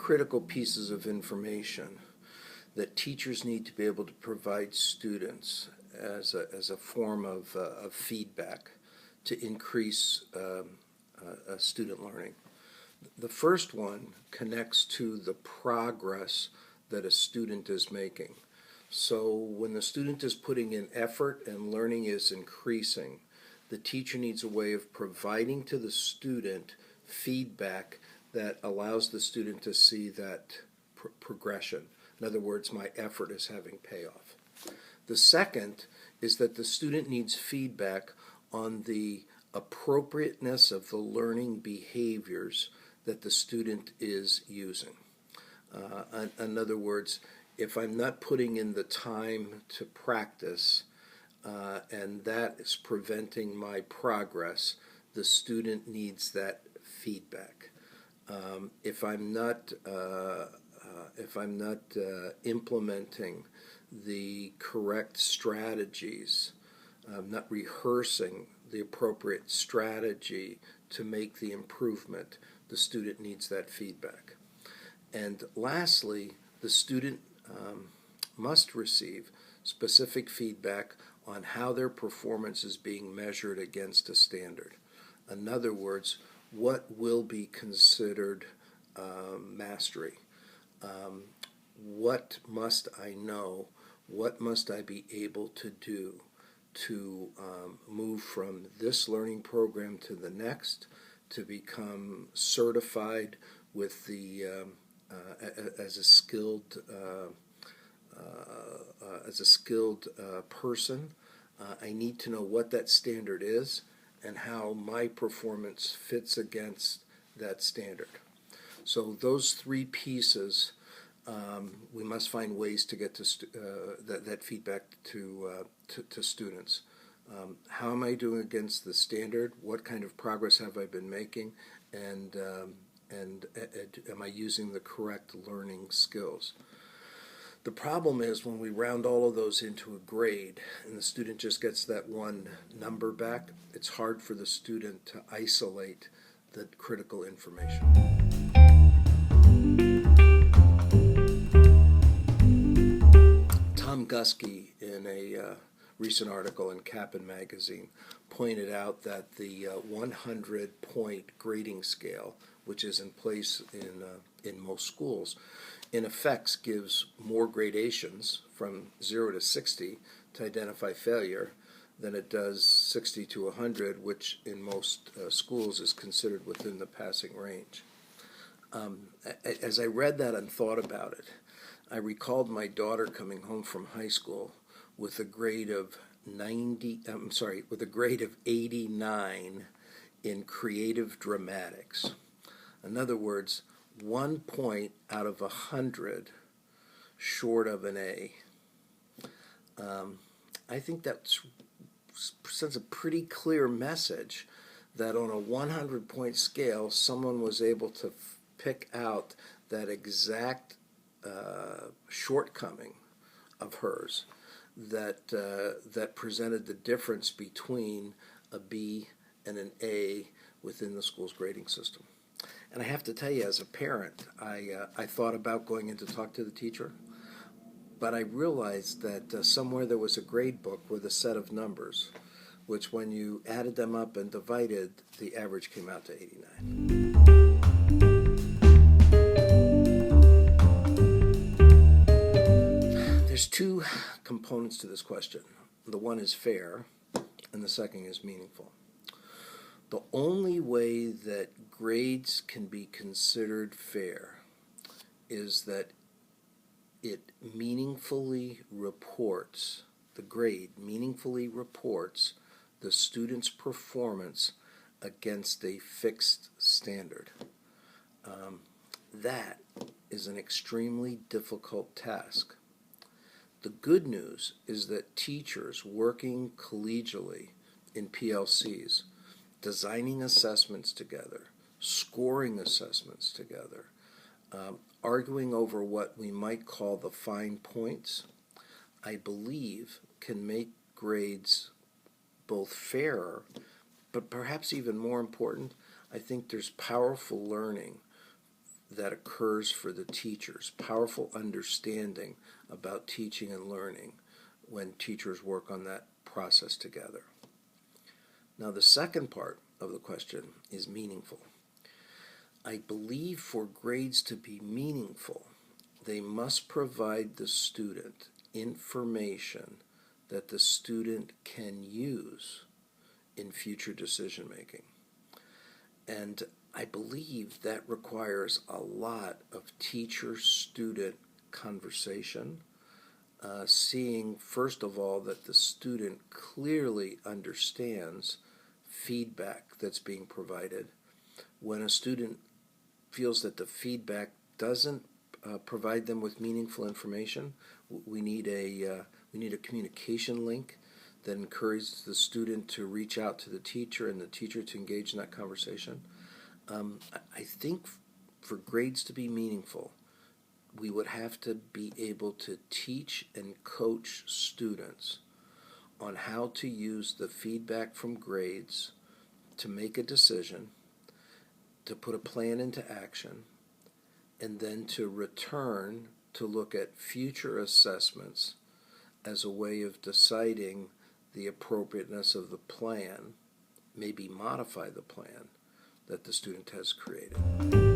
critical pieces of information that teachers need to be able to provide students as a form of feedback to increase student learning. The first one connects to the progress that a student is making. So when the student is putting in effort and learning is increasing, the teacher needs a way of providing to the student feedback that allows the student to see that progression. In other words, my effort is having payoff. The second is that the student needs feedback on the appropriateness of the learning behaviors that the student is using. In other words, if I'm not putting in the time to practice and that is preventing my progress, the student needs that feedback. If I'm not implementing the correct strategies, not rehearsing the appropriate strategy to make the improvement, the student needs that feedback. And lastly, the student must receive specific feedback on how their performance is being measured against a standard. In other words, what will be considered mastery? What must I know? What must I be able to do to move from this learning program to the next, to become certified with the as a skilled person? I need to know what that standard is and how my performance fits against that standard. So those three pieces, we must find ways to get to that feedback to students. How am I doing against the standard? What kind of progress have I been making? And am I using the correct learning skills? The problem is when we round all of those into a grade and the student just gets that one number back, it's hard for the student to isolate the critical information. Tom Guskey, in a recent article in Kaplan magazine, pointed out that the 100-point grading scale, which is in place in most schools, in effect gives more gradations from 0 to 60 to identify failure than it does 60 to 100, which in most schools is considered within the passing range. As I read that and thought about it, I recalled my daughter coming home from high school with a grade of 89 in creative dramatics. In other words, 1 point out of 100 short of an A. I think that sends a pretty clear message that on a 100-point scale, someone was able to pick out that exact shortcoming of hers that presented the difference between a B and an A within the school's grading system. And I have to tell you, as a parent, I thought about going in to talk to the teacher, but I realized that somewhere there was a grade book with a set of numbers, which when you added them up and divided, the average came out to 89. There's two components to this question. The one is fair, and the second is meaningful. The only way that grades can be considered fair is that it meaningfully reports, the grade meaningfully reports the student's performance against a fixed standard. That is an extremely difficult task. The good news is that teachers working collegially in PLCs, designing assessments together, scoring assessments together, arguing over what we might call the fine points, I believe can make grades both fairer, but perhaps even more important, I think there's powerful learning that occurs for the teachers, powerful understanding about teaching and learning when teachers work on that process together. Now, the second part of the question is meaningful. I believe for grades to be meaningful, they must provide the student information that the student can use in future decision making. And I believe that requires a lot of teacher-student conversation, seeing, first of all, that the student clearly understands feedback that's being provided. When a student feels that the feedback doesn't provide them with meaningful information, we need a communication link that encourages the student to reach out to the teacher and the teacher to engage in that conversation. I think for grades to be meaningful, we would have to be able to teach and coach students on how to use the feedback from grades to make a decision, to put a plan into action, and then to return to look at future assessments as a way of deciding the appropriateness of the plan, maybe modify the plan that the student has created.